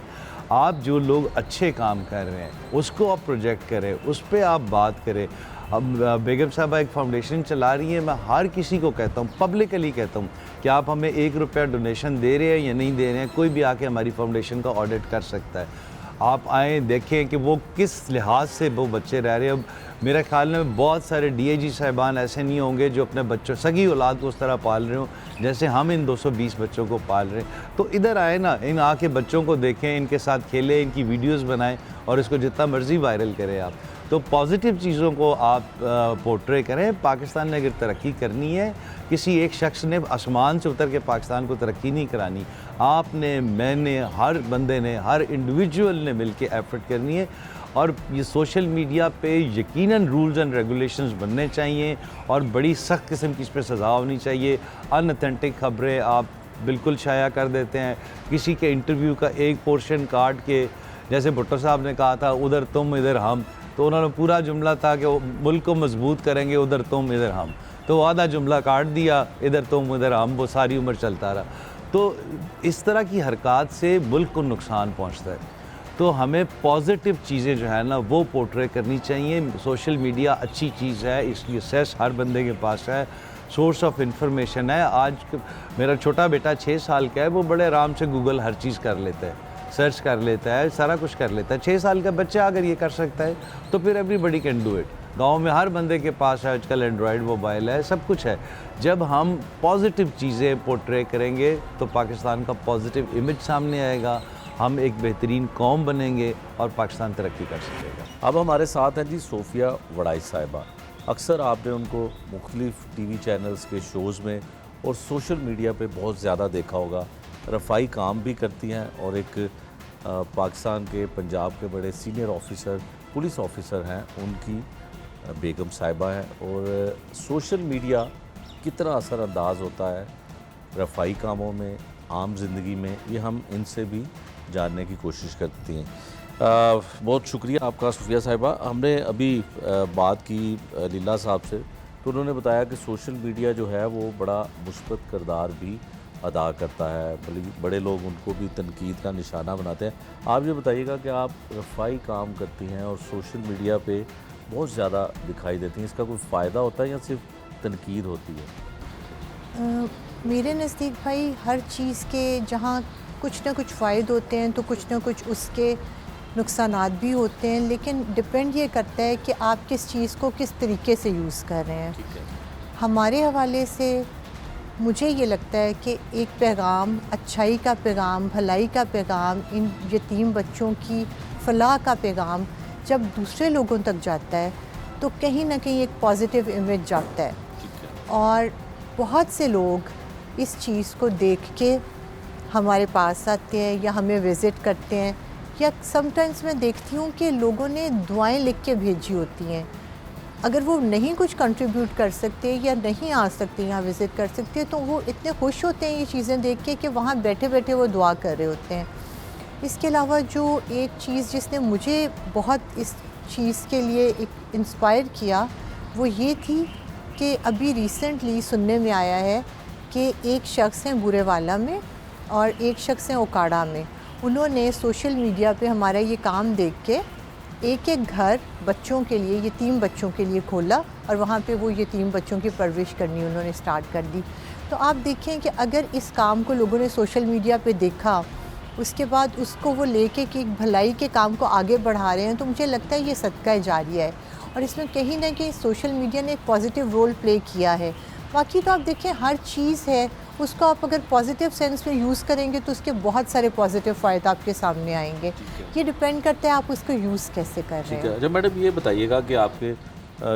आप जो लोग अच्छे काम कर रहे हैं उसको आप प्रोजेक्ट करें, उस पर आप बात करें। अब बेगम साहबा एक फाउंडेशन चला रही है, मैं हर किसी को कहता हूँ, पब्लिकली कहता हूँ कि आप हमें 1 रुपया डोनेशन दे रहे हैं या नहीं दे रहे हैं, कोई भी आके हमारी फाउंडेशन का ऑडिट कर सकता है। आप आएँ, देखें कि वो किस लिहाज से वो बच्चे रह रहे हैं। अब मेरे ख्याल में बहुत सारे डीएजी साहिबान ऐसे नहीं होंगे जो अपने बच्चों, सगी औलाद को उस तरह पाल रहे हो जैसे हम इन 220 बच्चों को पाल रहे हैं। तो इधर आए ना, इन आके बच्चों को देखें, इनके साथ खेलें, इनकी वीडियोस बनाएं और इसको जितना मर्ज़ी वायरल करें आप। तो पॉजिटिव चीज़ों को आप पोर्ट्रे करें। पाकिस्तान ने अगर तरक्की करनी है, किसी एक शख्स ने आसमान से उतर के पाकिस्तान को तरक्की नहीं करानी। आपने, मैंने, हर बंदे ने, हर इंडिविजुअल ने मिल के एफ़र्ट करनी है। और ये सोशल मीडिया पे यकीनन रूल्स एंड रेगुलेशंस बनने चाहिए और बड़ी सख्त किस्म की इस पर सज़ा होनी चाहिए। अनऑथेंटिक खबरें आप बिल्कुल शाया कर देते हैं। किसी के इंटरव्यू का एक पोर्शन काट के, जैसे भुट्टो साहब ने कहा था उधर तुम इधर हम, तो उन्होंने पूरा जुमला था कि मुल्क को मजबूत करेंगे, उधर तुम इधर हम, तो आधा जुमला काट दिया, इधर तुम इधर हम, वो सारी उम्र चलता रहा। तो इस तरह की हरकत से मुल्क को नुकसान पहुँचता है। तो हमें पॉजिटिव चीज़ें जो है ना वो पोर्ट्रे करनी चाहिए। सोशल मीडिया अच्छी चीज़ है, इसकी एक्सेस हर बंदे के पास है, सोर्स ऑफ इंफॉर्मेशन है। आज मेरा छोटा बेटा 6 साल का है, वो बड़े आराम से गूगल हर चीज़ कर लेता है, सर्च कर लेता है, सारा कुछ कर लेता है। 6 साल का बच्चा अगर ये कर सकता है तो फिर एवरीबडी कैन डू इट। गाँव में हर बंदे के पास आजकल एंड्रॉयड मोबाइल है, सब कुछ है। जब हम पॉजिटिव चीज़ें पोर्ट्रे करेंगे तो पाकिस्तान का पॉजिटिव इमेज सामने आएगा, हम एक बेहतरीन कौम बनेंगे और पाकिस्तान तरक्की कर सकेगा। अब हमारे साथ हैं जी सोफिया वड़ाई साहिबा। अक्सर आपने उनको मुख्तलिफ टीवी चैनल्स के शोज़ में और सोशल मीडिया पे बहुत ज़्यादा देखा होगा। रफ़ाई काम भी करती हैं और एक पाकिस्तान के, पंजाब के बड़े सीनियर ऑफिसर, पुलिस ऑफिसर हैं, उनकी बेगम साहिबा हैं। और सोशल मीडिया कितना असरअंदाज होता है रफ़ाई कामों में, आम ज़िंदगी में, ये हम इनसे भी जानने की कोशिश करती हैं। बहुत शुक्रिया आपका सुफिया साहिबा। हमने अभी बात की लीला साहब से, तो उन्होंने बताया कि सोशल मीडिया जो है वो बड़ा मुस्बत किरदार भी अदा करता है, बल्कि बड़े लोग उनको भी तनकीद का निशाना बनाते हैं। आप ये बताइएगा कि आप रफ़ाई काम करती हैं और सोशल मीडिया पे बहुत ज़्यादा दिखाई देती हैं, इसका कोई फ़ायदा होता है या सिर्फ तनकीद होती है? मेरे नज़दीक भाई हर चीज़ के जहाँ कुछ ना कुछ फ़ायदे होते हैं तो कुछ ना कुछ उसके नुकसानात भी होते हैं, लेकिन डिपेंड ये करता है कि आप किस चीज़ को किस तरीके से यूज़ कर रहे हैं। हमारे हवाले से मुझे ये लगता है कि एक पैगाम, अच्छाई का पैगाम, भलाई का पैगाम, इन यतीम बच्चों की फलाह का पैगाम जब दूसरे लोगों तक जाता है तो कहीं ना कहीं एक पॉजिटिव इमेज जाता है, और बहुत से लोग इस चीज़ को देख के हमारे पास आते हैं या हमें विज़िट करते हैं, या समटाइम्स मैं देखती हूँ कि लोगों ने दुआएं लिख के भेजी होती हैं। अगर वो नहीं कुछ कंट्रीब्यूट कर सकते या नहीं आ सकते यहाँ विज़िट कर सकते, तो वो इतने खुश होते हैं ये चीज़ें देख के कि वहाँ बैठे बैठे वो दुआ कर रहे होते हैं। इसके अलावा जो एक चीज़ जिसने मुझे बहुत इस चीज़ के लिए एक इंस्पायर किया वो ये थी कि अभी रिसेंटली सुनने में आया है कि एक शख्स हैं बुरेवाला में और एक शख्स हैं ओकाड़ा में। उन्होंने सोशल मीडिया पे हमारा ये काम देख के एक एक घर बच्चों के लिए, यतीम बच्चों के लिए खोला, और वहाँ पे वो यतीम बच्चों की परवरिश करनी उन्होंने स्टार्ट कर दी। तो आप देखें कि अगर इस काम को लोगों ने सोशल मीडिया पे देखा, उसके बाद उसको वो लेके कि भलाई के काम को आगे बढ़ा रहे हैं, तो मुझे लगता है ये सदका जारिया है, और इसमें कहीं ना कहीं सोशल मीडिया ने एक पॉजिटिव रोल प्ले किया है। बाकी तो आप देखें हर चीज़ है, उसको आप अगर पॉजिटिव सेंस में यूज़ करेंगे तो उसके बहुत सारे पॉजिटिव फ़ायदे आपके सामने आएंगे। ये डिपेंड करता है आप उसको यूज़ कैसे कर रहे हैं। अच्छा मैडम, ये बताइएगा कि आपके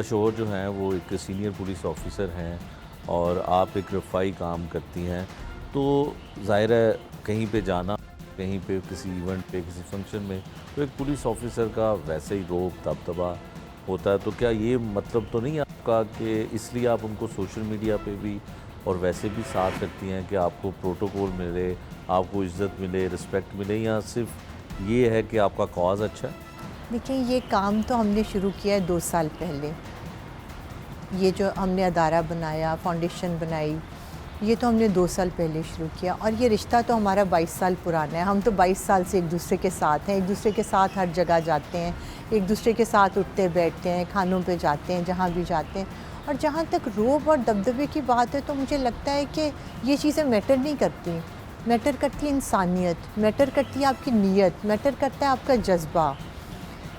शोहर जो हैं वो एक सीनियर पुलिस ऑफिसर हैं और आप एक रफ़ाई काम करती हैं, तो ज़ाहिर है कहीं पे जाना, कहीं पे किसी इवेंट पे, किसी फंक्शन में, तो एक पुलिस ऑफिसर का वैसे ही रोब दबदबा होता है। तो क्या ये मतलब तो नहीं आपका कि इसलिए आप उनको सोशल मीडिया पे भी और वैसे भी साथ रखती हैं कि आपको प्रोटोकॉल मिले, आपको इज़्ज़त मिले, रिस्पेक्ट मिले, या सिर्फ ये है कि आपका कॉज अच्छा है? देखिए ये काम तो हमने शुरू किया है 2 साल पहले। ये जो हमने अदारा बनाया, फाउंडेशन बनाई, ये तो हमने 2 साल पहले शुरू किया, और ये रिश्ता तो हमारा 22 साल पुराना है। हम तो 22 साल से एक दूसरे के साथ हैं, एक दूसरे के साथ हर जगह जाते हैं, एक दूसरे के साथ उठते बैठते हैं, खानों पे जाते हैं, जहाँ भी जाते हैं। और जहाँ तक रोब और दबदबे की बात है तो मुझे लगता है कि ये चीज़ें मैटर नहीं करती। मैटर करती है इंसानियत, मैटर करती है आपकी नीयत, मैटर करता है आपका जज्बा।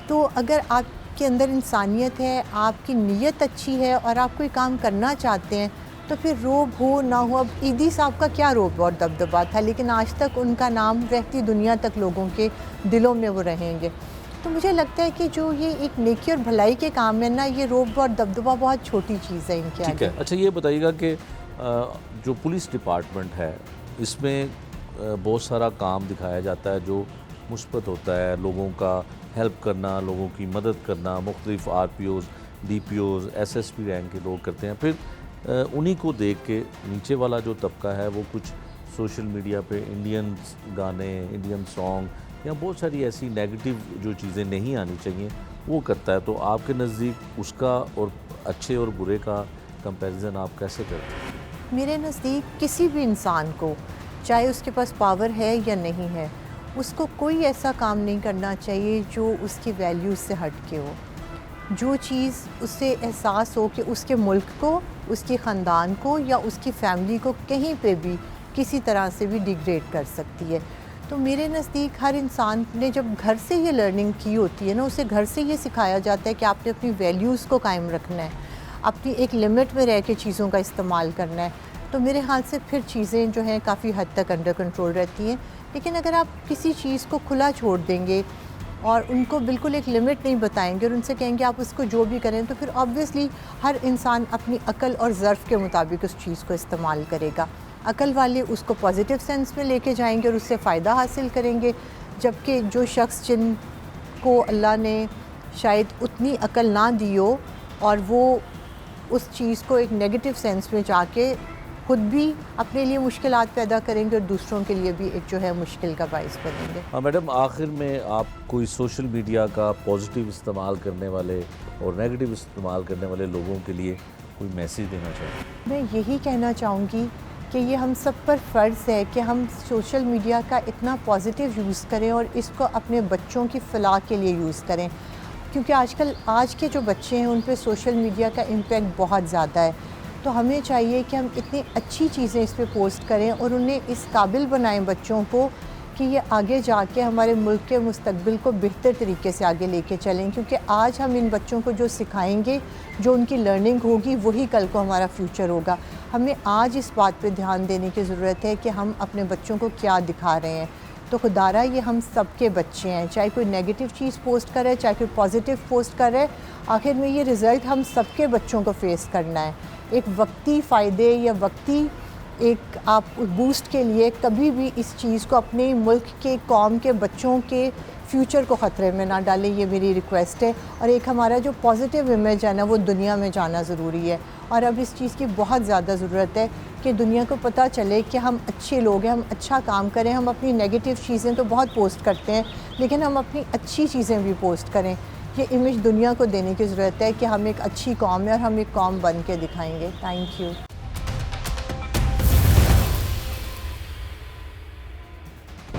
तो अगर आपके अंदर इंसानियत है, आपकी नीयत अच्छी है और आप कोई काम करना चाहते हैं, तो फिर रोब हो ना हो, अब ईदी साहब का क्या रोब और दबदबा था, लेकिन आज तक उनका नाम रहती दुनिया तक लोगों के दिलों में वो रहेंगे। तो मुझे लगता है कि जो ये एक नेकी और भलाई के काम है ना, ये रोब और दबदबा बहुत छोटी चीज़ है इनके आगे। ठीक है। अच्छा ये बताइएगा कि जो पुलिस डिपार्टमेंट है, इसमें बहुत सारा काम दिखाया जाता है जो मुस्बत होता है, लोगों का हेल्प करना, लोगों की मदद करना, मुख्तलिफ RPOs, DPOs, SSP रैंक के लोग करते हैं। फिर उन्हीं को देख के नीचे वाला जो तबका है वो कुछ सोशल मीडिया पे इंडियन गाने, इंडियन सॉन्ग या बहुत सारी ऐसी नेगेटिव जो चीज़ें नहीं आनी चाहिए वो करता है। तो आपके नज़दीक उसका और अच्छे और बुरे का कंपैरिजन आप कैसे करते हैं? मेरे नज़दीक किसी भी इंसान को, चाहे उसके पास पावर है या नहीं है, उसको कोई ऐसा काम नहीं करना चाहिए जो उसकी वैल्यूज़ से हट के हो। जो चीज़ उससे एहसास हो कि उसके मुल्क को, उसके ख़ानदान को या उसकी फैमिली को कहीं पे भी किसी तरह से भी डिग्रेड कर सकती है। तो मेरे नज़दीक हर इंसान ने जब घर से ये लर्निंग की होती है ना, उसे घर से ये सिखाया जाता है कि आपने अपनी वैल्यूज़ को कायम रखना है, अपनी एक लिमिट में रह के चीज़ों का इस्तेमाल करना है। तो मेरे ख्याल से फिर चीज़ें जो हैं काफ़ी हद तक अंडर कंट्रोल रहती हैं। लेकिन अगर आप किसी चीज़ को खुला छोड़ देंगे और उनको बिल्कुल एक लिमिट नहीं बताएंगे और उनसे कहेंगे आप उसको जो भी करें, तो फिर ऑब्वियसली हर इंसान अपनी अकल और ज़र्फ़ के मुताबिक उस चीज़ को इस्तेमाल करेगा। अकल वाले उसको पॉजिटिव सेंस में लेके जाएंगे और उससे फ़ायदा हासिल करेंगे, जबकि जो शख्स जिनको अल्लाह ने शायद उतनी अकल ना दी हो और वो उस चीज़ को एक नेगेटिव सेंस में जाके खुद भी अपने लिए मुश्किलात पैदा करेंगे और दूसरों के लिए भी एक जो है मुश्किल का बाइस बनेंगे। मैडम, आखिर में आप कोई सोशल मीडिया का पॉजिटिव इस्तेमाल करने वाले और नेगेटिव इस्तेमाल करने वाले लोगों के लिए कोई मैसेज देना चाहें? मैं यही कहना चाहूँगी कि ये हम सब पर फ़र्ज़ है कि हम सोशल मीडिया का इतना पॉजिटिव यूज़ करें और इसको अपने बच्चों की फ़लाह के लिए यूज़ करें, क्योंकि आजकल आज के जो बच्चे हैं उन पे सोशल मीडिया का इम्पैक्ट बहुत ज़्यादा है। तो हमें चाहिए कि हम इतनी अच्छी चीज़ें इस पे पोस्ट करें और उन्हें इस काबिल बनाएं बच्चों को कि ये आगे जाके हमारे मुल्क के मुस्तकबिल को बेहतर तरीके से आगे लेके चलें, क्योंकि आज हम इन बच्चों को जो सिखाएंगे, जो उनकी लर्निंग होगी, वही कल को हमारा फ्यूचर होगा। हमें आज इस बात पे ध्यान देने की ज़रूरत है कि हम अपने बच्चों को क्या दिखा रहे हैं। तो खुदारा ये हम सबके बच्चे हैं, चाहे कोई नेगेटिव चीज़ पोस्ट करे, चाहे कोई पॉजिटिव पोस्ट करे, आखिर में ये रिज़ल्ट हम सबके बच्चों को फेस करना है। एक वक्ती फ़ायदे या वक्ती एक आप बूस्ट के लिए कभी भी इस चीज़ को अपने मुल्क के, कौम के बच्चों के फ्यूचर को ख़तरे में ना डालें, ये मेरी रिक्वेस्ट है। और एक हमारा जो पॉजिटिव इमेज है ना, वो दुनिया में जाना ज़रूरी है। और अब इस चीज़ की बहुत ज़्यादा ज़रूरत है कि दुनिया को पता चले कि हम अच्छे लोग हैं, हम अच्छा काम करें। हम अपनी नेगेटिव चीज़ें तो बहुत पोस्ट करते हैं, लेकिन हम अपनी अच्छी चीज़ें भी पोस्ट करें। ये इमेज दुनिया को देने की ज़रूरत है कि हम एक अच्छी कौम है और हम एक कौम बन के दिखाएंगे। Thank you.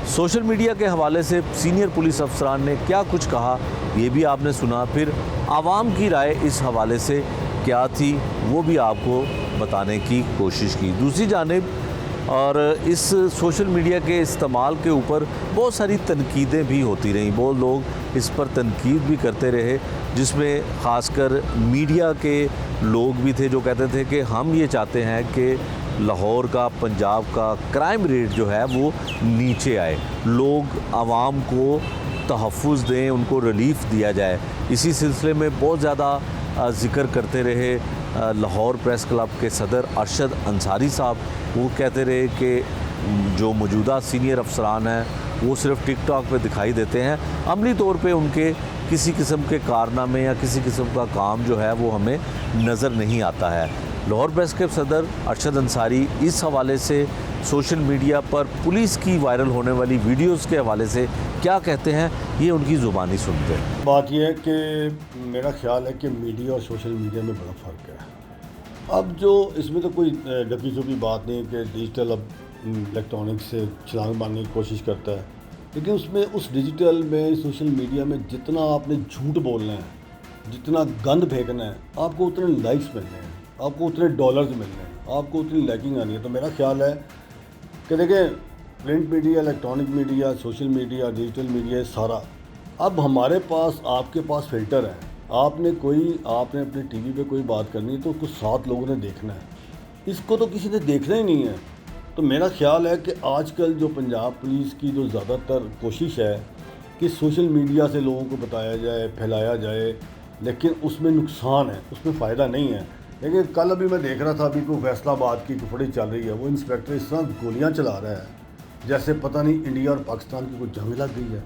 सोशल मीडिया के हवाले से सीनियर पुलिस अफसरान ने क्या कुछ कहा, ये भी आपने सुना। फिर आवाम की राय इस हवाले से क्या थी, वो भी आपको बताने की कोशिश की। दूसरी जानिब और इस सोशल मीडिया के इस्तेमाल के ऊपर बहुत सारी तनकीदें भी होती रहीं, बहुत लोग इस पर तनकीद भी करते रहे, जिसमें ख़ासकर मीडिया के लोग भी थे जो कहते थे कि हम ये चाहते हैं कि लाहौर का, पंजाब का क्राइम रेट जो है वो नीचे आए, लोग आवाम को तहफ़्फ़ुज़ दें, उनको रिलीफ़ दिया जाए। इसी सिलसिले में बहुत ज़्यादा ज़िक्र करते रहे लाहौर प्रेस क्लब के सदर अरशद अंसारी साहब। वो कहते रहे कि जो मौजूदा सीनियर अफसरान हैं वो सिर्फ टिकटॉक पे दिखाई देते हैं, अमली तौर पे उनके किसी किस्म के कारनामे या किसी किस्म का काम जो है वो हमें नज़र नहीं आता है। लाहौर प्रेस क्लब सदर अरशद अंसारी इस हवाले से सोशल मीडिया पर पुलिस की वायरल होने वाली वीडियोस के हवाले से क्या कहते हैं, ये उनकी ज़ुबानी सुनते हैं। बात यह है कि मेरा ख्याल है कि मीडिया और सोशल मीडिया में बड़ा फ़र्क है। अब जो इसमें तो कोई ढकी छुपी बात नहीं कि डिजिटल अब इलेक्ट्रॉनिक से छलांग मारने की कोशिश करता है, लेकिन उसमें उस डिजिटल में, सोशल मीडिया में जितना आपने झूठ बोलना है, जितना गंद फेंकना है, आपको उतने लाइक्स मिलने हैं, आपको उतने डॉलर्स मिलने हैं, आपको उतनी लाइकिंग आनी है। तो मेरा ख्याल है कि देखें, print media, electronic media, social media, digital media, सारा अब हमारे पास, आपके पास फ़िल्टर है। आपने अपने टीवी पे कोई बात करनी है तो उसको 7 लोगों ने देखना है, इसको तो किसी ने देखना ही नहीं है। तो मेरा ख्याल है कि आजकल जो पंजाब पुलिस की जो ज़्यादातर कोशिश है कि सोशल मीडिया से लोगों को बताया जाए, फैलाया जाए, लेकिन उसमें नुकसान है, उसमें फ़ायदा नहीं है। लेकिन कल अभी मैं देख रहा था, अभी कोई फैसलाबाद की फुटेज चल रही है, वो इंस्पेक्टर इस तरह गोलियाँ चला रहा है जैसे पता नहीं इंडिया और पाकिस्तान की कोई जंग लग गई है।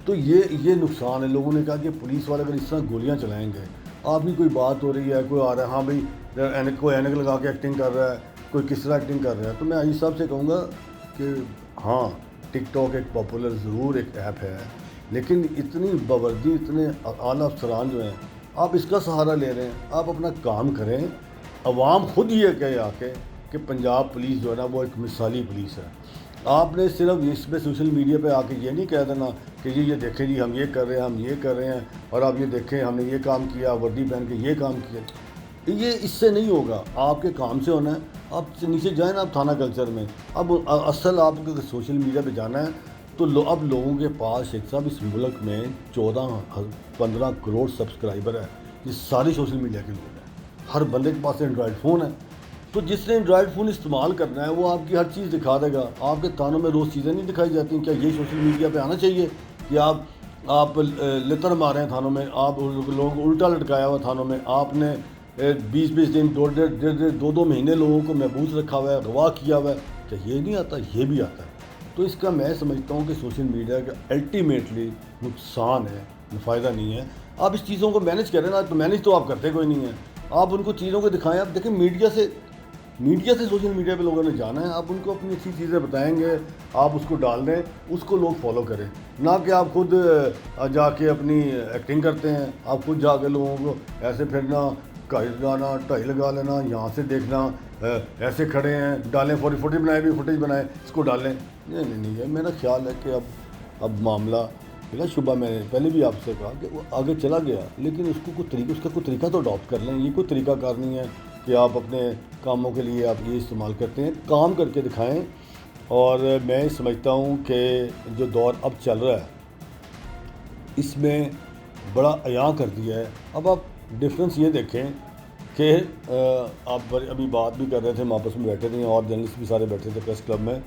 तो ये नुकसान है। लोगों ने कहा कि पुलिस वाले अगर इस तरह गोलियाँ चलाएँगे, आपकी कोई बात हो रही है, कोई आ रहा है, हाँ भाई कोई ऐनक लगा के एक्टिंग कर रहा है, कोई किस तरह एक्टिंग कर रहा है। तो मैं इस हिसाब से कहूँगा कि हाँ, टिकटॉक एक पॉपुलर ज़रूर एक ऐप है, लेकिन इतनी बावर्दी, इतने आला अफसरान जो हैं, आप इसका सहारा ले रहे हैं। आप अपना काम करें। अवाम खुद ये कहे आके कि पंजाब पुलिस जो है ना वो एक मिसाली पुलिस है। आपने सिर्फ इस पे सोशल मीडिया पे आके ये नहीं कह देना कि ये देखें जी हम ये कर रहे हैं, हम ये कर रहे हैं, और आप ये देखें हमने ये काम किया, वर्दी पहन के ये काम किया। ये इससे नहीं होगा, आपके काम से होना है। आप नीचे जाएँ ना, आप थाना कल्चर में, अब असल आपको सोशल मीडिया पे जाना है तो अब लोगों के पास एक साहब इस मुल्क में 14-15 करोड़ सब्सक्राइबर है। ये सारे सोशल मीडिया के लोग हैं। हर बंदे के पास एंड्रॉयड फ़ोन है, तो जिसने एंड्रॉयड फ़ोन इस्तेमाल करना है वो आपकी हर चीज़ दिखा देगा। आपके थानों में रोज़ चीज़ें नहीं दिखाई जाती। क्या ये सोशल मीडिया पे आना चाहिए कि आप लितर मारे हैं थानों में, आप लोगों को उल्टा लटकाया हुआ थानों में, आपने 20-20 दिन, 2 महीने लोगों को महबूस रखा हुआ है, गवाह किया हुआ है। क्या ये नहीं आता? ये भी आता है। तो इसका मैं समझता हूँ कि सोशल मीडिया का अल्टीमेटली नुकसान है, फ़ायदा नहीं है। आप इस चीज़ों को मैनेज करें ना, तो मैनेज तो आप करते कोई नहीं है। आप उनको चीज़ों को दिखाएं। आप देखें, मीडिया से मीडिया से सोशल मीडिया पे लोगों ने जाना है, आप उनको अपनी अच्छी चीज़ें बताएंगे, आप उसको डाल दें, उसको लोग फॉलो करें, ना कि आप खुद जाके अपनी एक्टिंग करते हैं, आप खुद जाके लोगों को ऐसे फिरना, काई लगाना, टाई लगा लेना, यहाँ से देखना, ऐसे खड़े हैं डालें, फुटेज बनाए भी फुटेज बनाए इसको डालें। नहीं है, मेरा ख्याल है कि अब मामला बिला शुबा, मैंने पहले भी आपसे कहा कि वो आगे चला गया, लेकिन उसका कोई तरीका तो अडॉप्ट कर लें। ये कोई तरीक़ाकार नहीं है कि आप अपने कामों के लिए आप ये इस्तेमाल करते हैं, काम करके दिखाएं। और मैं समझता हूँ कि जो दौर अब चल रहा है इसमें बड़ा अयां कर दिया है। अब आप डिफरेंस ये देखें कि आप अभी बात भी कर रहे थे, हम आपस में बैठे थे और जर्नलिस्ट भी सारे बैठे थे प्रेस क्लब में,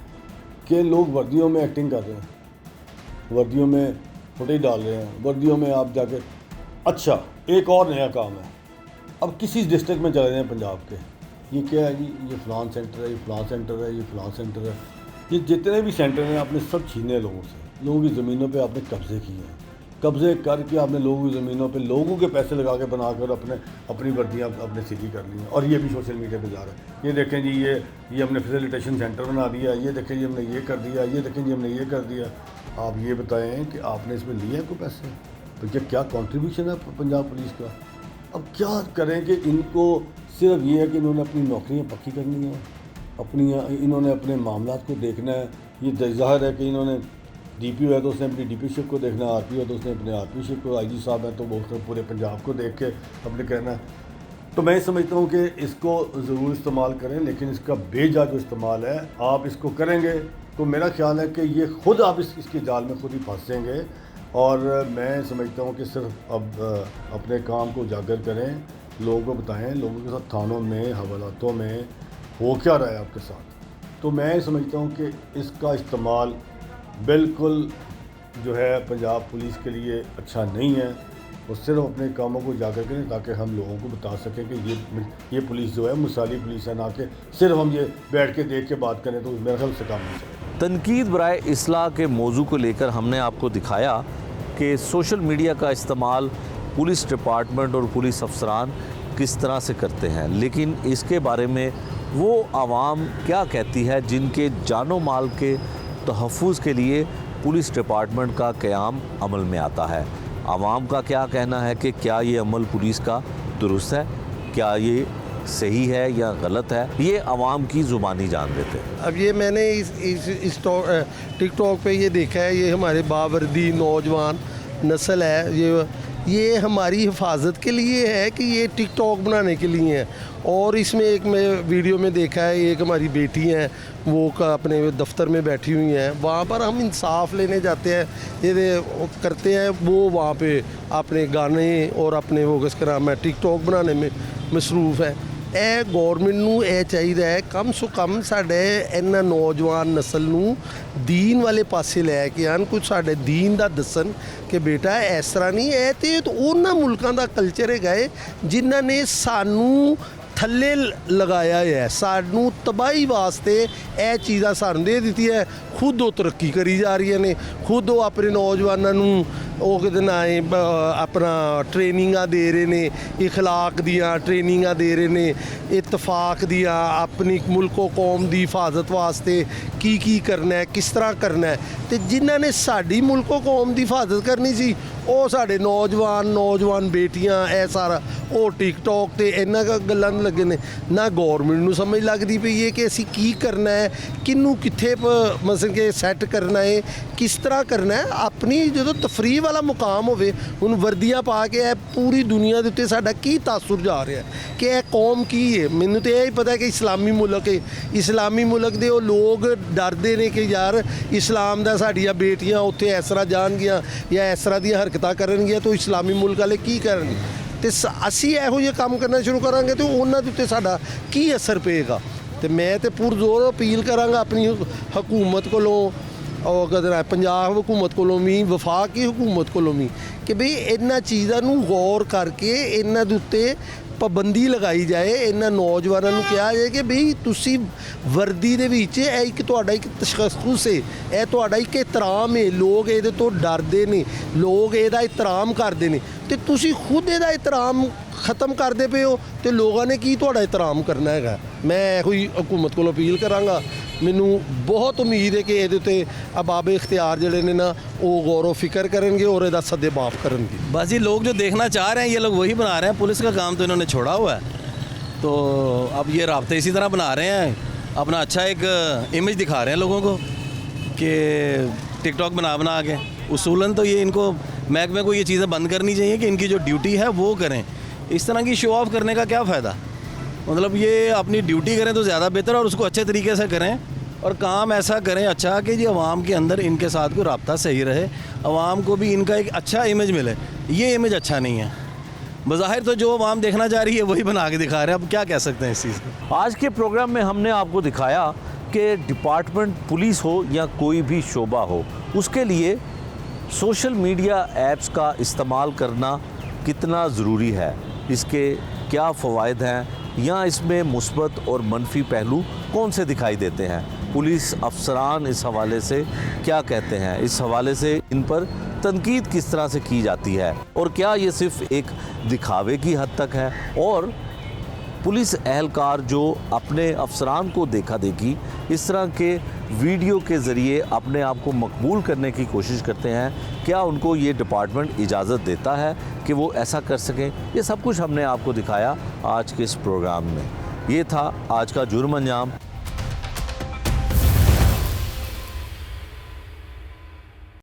कि लोग वर्दियों में एक्टिंग कर रहे हैं, वर्दियों में फुटेज डाल रहे हैं, वर्दियों में आप जाके। अच्छा, एक और नया काम है, अब किसी डिस्ट्रिक्ट में चले जाएँ पंजाब के, ये क्या है जी, ये फ़लान सेंटर है, ये फ़लान सेंटर है, ये फ़लान सेंटर है, ये जितने भी सेंटर हैं आपने सब छीने लोगों से, लोगों की ज़मीनों पे आपने कब्ज़े किए हैं, कब्ज़े करके आपने लोगों की ज़मीनों पे लोगों के पैसे लगा के बनाकर अपनी वर्दियाँ अपने सीधी कर ली हैं। और ये भी सोशल मीडिया पे जा रहा है, ये देखें जी, ये हमने फैसिलिटेशन सेंटर बना दिया, ये देखें जी हमने ये कर दिया, ये देखें जी हमने ये कर दिया। आप ये बताएं कि आपने इसमें लिए कोई पैसे, तो क्या कंट्रीब्यूशन है पंजाब पुलिस का? अब क्या करें कि इनको सिर्फ ये है कि इन्होंने अपनी नौकरियां पक्की करनी है, इन्होंने अपने मामलात को देखना है। ये ज़ाहिर है कि इन्होंने डीपीओ है तो उसने अपनी डीपीशिप को देखना है, आरपीओ है तो उसने अपने आरपीशिप को, आईजी साहब है तो वो पूरे पंजाब को देख के अपने कहना है। तो मैं समझता हूँ कि इसको ज़रूर इस्तेमाल करें, लेकिन इसका बेजा जो इस्तेमाल है आप इसको करेंगे तो मेरा ख्याल है कि ये खुद आप इसके जाल में खुद ही फंसेंगे। और मैं समझता हूँ कि सिर्फ अब अपने काम को उजागर करें, लोगों को बताएं, लोगों के साथ थानों में, हवालातों में हो क्या रहा है आपके साथ। तो मैं समझता हूँ कि इसका इस्तेमाल बिल्कुल जो है पंजाब पुलिस के लिए अच्छा नहीं है। और सिर्फ अपने कामों को उजागर करें ताकि हम लोगों को बता सकें कि ये पुलिस जो है मिसाली पुलिस है, ना कि सिर्फ हम ये बैठ के देख के बात करें, तो मेरे ख्याल से काम नहीं चलेगा। तनकीद बराए इस्लाह के मौजू को लेकर हमने आपको दिखाया कि सोशल मीडिया का इस्तेमाल पुलिस डिपार्टमेंट और पुलिस अफसरान किस तरह से करते हैं, लेकिन इसके बारे में वो आवाम क्या कहती है जिनके जानो माल के तहफ़्फ़ुज़ के लिए पुलिस डिपार्टमेंट का क़याम अमल में आता है। आवाम का क्या कहना है कि क्या ये अमल पुलिस का दुरुस्त है, क्या ये सही है या गलत है, ये आवाम की ज़ुबानी जान लेते हैं। अब ये मैंने इस टिकटॉक पे ये देखा है, ये हमारे बावर्दी नौजवान नस्ल है, ये हमारी हिफाजत के लिए है कि ये टिकटॉक बनाने के लिए है। और इसमें एक मैं वीडियो में देखा है, एक हमारी बेटी हैं, वो अपने दफ्तर में बैठी हुई हैं, वहाँ पर हम इंसाफ लेने जाते हैं, ये करते हैं, वो वहाँ पे अपने गाने और अपने वो किसका नाम है टिकटॉक बनाने में मसरूफ़ है। ਇਹ ਗੌਰਮੈਂਟ ਨੂੰ ਇਹ ਚਾਹੀਦਾ ਹੈ ਕਮ ਸੋ ਕਮ ਸਾਡੇ ਇਹਨਾਂ ਨੌਜਵਾਨ ਨਸਲ ਨੂੰ ਦੀਨ ਵਾਲੇ ਪਾਸੇ ਲੈ ਕੇ ਆਣ, ਕੁਝ ਸਾਡੇ ਦੀਨ ਦਾ ਦੱਸਣ ਕਿ ਬੇਟਾ ਇਸ ਤਰ੍ਹਾਂ ਨਹੀਂ, ਇਹ ਤੇ ਉਹਨਾਂ ਮੁਲਕਾਂ ਦਾ ਕਲਚਰ ਹੈਗਾ ਹੈ ਜਿਨ੍ਹਾਂ ਨੇ ਸਾਨੂੰ ਥੱਲੇ ਲਗਾਇਆ ਹੈ, ਸਾਨੂੰ ਤਬਾਹੀ ਵਾਸਤੇ ਇਹ ਚੀਜ਼ਾਂ ਸਾਨੂੰ ਦੇ ਦਿੱਤੀ ਹੈ। ਖੁਦ ਉਹ ਤਰੱਕੀ ਕਰੀ ਜਾ ਰਹੀਆਂ ਨੇ, ਖੁਦ ਉਹ ਆਪਣੇ ਨੌਜਵਾਨਾਂ ਨੂੰ ਉਹ ਕਿਤੇ ਨਾ ਆਪਣਾ ਟ੍ਰੇਨਿੰਗਾਂ ਦੇ ਰਹੇ ਨੇ, ਇਖਲਾਕ ਦੀਆਂ ਟ੍ਰੇਨਿੰਗਾਂ ਦੇ ਰਹੇ ਨੇ, ਇਤਫਾਕ ਦੀਆਂ, ਆਪਣੀ ਮੁਲਕੋ ਕੌਮ ਦੀ ਹਿਫਾਜ਼ਤ ਵਾਸਤੇ ਕੀ ਕਰਨਾ ਹੈ, ਕਿਸ ਤਰ੍ਹਾਂ ਕਰਨਾ ਹੈ। ਤੇ ਜਿਨ੍ਹਾਂ ਨੇ ਸਾਡੀ ਮੁਲਕੋ ਕੌਮ ਦੀ ਹਿਫਾਜ਼ਤ ਕਰਨੀ ਸੀ, ਉਹ ਸਾਡੇ ਨੌਜਵਾਨ ਬੇਟੀਆਂ, ਇਹ ਸਾਰਾ ਉਹ ਟਿਕਟੌਕ ਤੇ ਇਹਨਾਂ ਗੱਲਾਂ ਨੂੰ ਲੱਗੇ ਨੇ। ਨਾ ਗੌਰਮੈਂਟ ਨੂੰ ਸਮਝ ਲੱਗਦੀ ਪਈ ਹੈ ਕਿ ਅਸੀਂ ਕੀ ਕਰਨਾ ਹੈ, ਕਿਹਨੂੰ ਕਿੱਥੇ ਮਤਲਬ ਕਿ ਸੈੱਟ ਕਰਨਾ ਹੈ, ਕਿਸ ਤਰ੍ਹਾਂ ਕਰਨਾ ਹੈ। ਆਪਣੀ ਜਦੋਂ ਤਫਰੀਹ ਵਾਲਾ ਮੁਕਾਮ ਹੋਵੇ, ਹੁਣ ਵਰਦੀਆਂ ਪਾ ਕੇ ਇਹ ਪੂਰੀ ਦੁਨੀਆ ਦੇ ਉੱਤੇ ਸਾਡਾ ਕੀ ਤਾਸੁਰ ਜਾ ਰਿਹਾ ਕਿ ਇਹ ਕੌਮ ਕੀ ਹੈ। ਮੈਨੂੰ ਤਾਂ ਇਹ ਹੀ ਪਤਾ ਕਿ ਇਸਲਾਮੀ ਮੁਲਕ ਹੈ, ਇਸਲਾਮੀ ਮੁਲਕ ਦੇ ਉਹ ਲੋਕ ਡਰਦੇ ਨੇ ਕਿ ਯਾਰ ਇਸਲਾਮ ਦਾ ਸਾਡੀਆਂ ਬੇਟੀਆਂ ਉੱਥੇ ਇਸ ਤਰ੍ਹਾਂ ਜਾਣਗੀਆਂ ਜਾਂ ਇਸ ਤਰ੍ਹਾਂ ਦੀਆਂ ਹਰਕਤਾਂ ਕਰਨਗੀਆਂ, ਤਾਂ ਇਸਲਾਮੀ ਮੁਲਕ ਵਾਲੇ ਕੀ ਕਰਨਗੇ। ਤੇ ਅਸੀਂ ਇਹੋ ਜਿਹੇ ਕੰਮ ਕਰਨਾ ਸ਼ੁਰੂ ਕਰਾਂਗੇ ਤੇ ਉਹਨਾਂ ਦੇ ਉੱਤੇ ਸਾਡਾ ਕੀ ਅਸਰ ਪਏਗਾ। ਤੇ ਮੈਂ ਤੇ ਪੁਰਜ਼ੋਰ ਅਪੀਲ ਕਰਾਂਗਾ ਆਪਣੀ ਹਕੂਮਤ ਕੋਲੋਂ, ਔਰ ਪੰਜਾਬ ਹਕੂਮਤ ਕੋਲੋਂ ਵੀ, ਵਫਾਕੀ ਹਕੂਮਤ ਕੋਲੋਂ ਵੀ, ਕਿ ਬਈ ਇਹਨਾਂ ਚੀਜ਼ਾਂ ਨੂੰ ਗੌਰ ਕਰਕੇ ਇਹਨਾਂ ਦੇ ਉੱਤੇ ਪਾਬੰਦੀ ਲਗਾਈ ਜਾਏ, ਇਹਨਾਂ ਨੌਜਵਾਨਾਂ ਨੂੰ ਕਿਹਾ ਜਾਏ ਕਿ ਬਈ ਤੁਸੀਂ ਵਰਦੀ ਦੇ ਵਿੱਚ ਇਹ ਇੱਕ ਤੁਹਾਡਾ ਇੱਕ ਤਸ਼ੱਖੁਸ ਹੈ, ਇਹ ਤੁਹਾਡਾ ਇੱਕ ਇਹਤਰਾਮ ਹੈ, ਲੋਕ ਇਹਦੇ ਤੋਂ ਡਰਦੇ ਨੇ, ਲੋਕ ਇਹਦਾ ਇਹਤਰਾਮ ਕਰਦੇ ਨੇ ਤੇ ਤੁਸੀਂ ਖੁਦ ਇਹਦਾ ਇਹਤਰਾਮ ਖਤਮ ਕਰਦੇ ਪਏ ਹੋ ਤੇ ਲੋਕਾਂ ਨੇ ਕੀ ਤੁਹਾਡਾ ਇਹਤਰਾਮ ਕਰਨਾ ਹੈਗਾ। ਮੈਂ ਇਹੋ ਹੀ ਹਕੂਮਤ ਕੋਲ ਅਪੀਲ ਕਰਾਂਗਾ, ਮੈਨੂੰ ਬਹੁਤ ਉਮੀਦ ਹੈ ਕਿ ਇਹਦੇ ਉੱਤੇ ਅਬਾਬ ਇਖਤਿयार ਜਿਹੜੇ ਨੇ ना वो गौर फिक्र करेंगे और ਇਹਦਾ सद्देबाप करेंगे। बस ये लोग जो देखना चाह रहे हैं ये लोग वही बना रहे हैं, पुलिस का काम तो इन्होंने छोड़ा हुआ है, तो अब ये राब्ते इसी तरह बना रहे हैं, अपना अच्छा एक इमेज दिखा रहे हैं लोगों को कि टिकटॉक बना के। उसूलन तो ये इनको महकमे को ये चीज़ें बंद करनी चाहिए कि इनकी जो ड्यूटी है वो करें, इस तरह की शो ऑफ करने का क्या फ़ायदा। मतलब ये अपनी ड्यूटी करें तो ज़्यादा बेहतर और उसको अच्छे तरीके से करें और काम ऐसा करें अच्छा कि जी अवाम के अंदर इनके साथ कोई रब्ता सही रहे, अवाम को भी इनका एक अच्छा इमेज मिले। ये इमेज अच्छा नहीं है, बज़ाहिर तो जो अवाम देखना चाह रही है वही बना के दिखा रहे हैं, अब क्या कह सकते हैं इस चीज़ को। आज के प्रोग्राम में हमने आपको दिखाया कि डिपार्टमेंट पुलिस हो या कोई भी शोबा हो, उसके लिए सोशल मीडिया ऐप्स का इस्तेमाल करना कितना ज़रूरी है, इसके क्या फ़वाइद हैं या इसमें मुस्बत और मनफी पहलू कौन से दिखाई देते हैं, पुलिस अफसरान इस हवाले से क्या कहते हैं, इस हवाले से इन पर तनकीद किस तरह से की जाती है और क्या ये सिर्फ एक दिखावे की हद तक है और पुलिस एहलकार जो अपने अफसरान को देखा देखी इस तरह के वीडियो के ज़रिए अपने आप को मकबूल करने की कोशिश करते हैं, क्या उनको ये डिपार्टमेंट इजाज़त देता है कि वो ऐसा कर सकें। ये सब कुछ हमने आपको दिखाया आज के इस प्रोग्राम में। ये था आज का जुर्म अंजाम।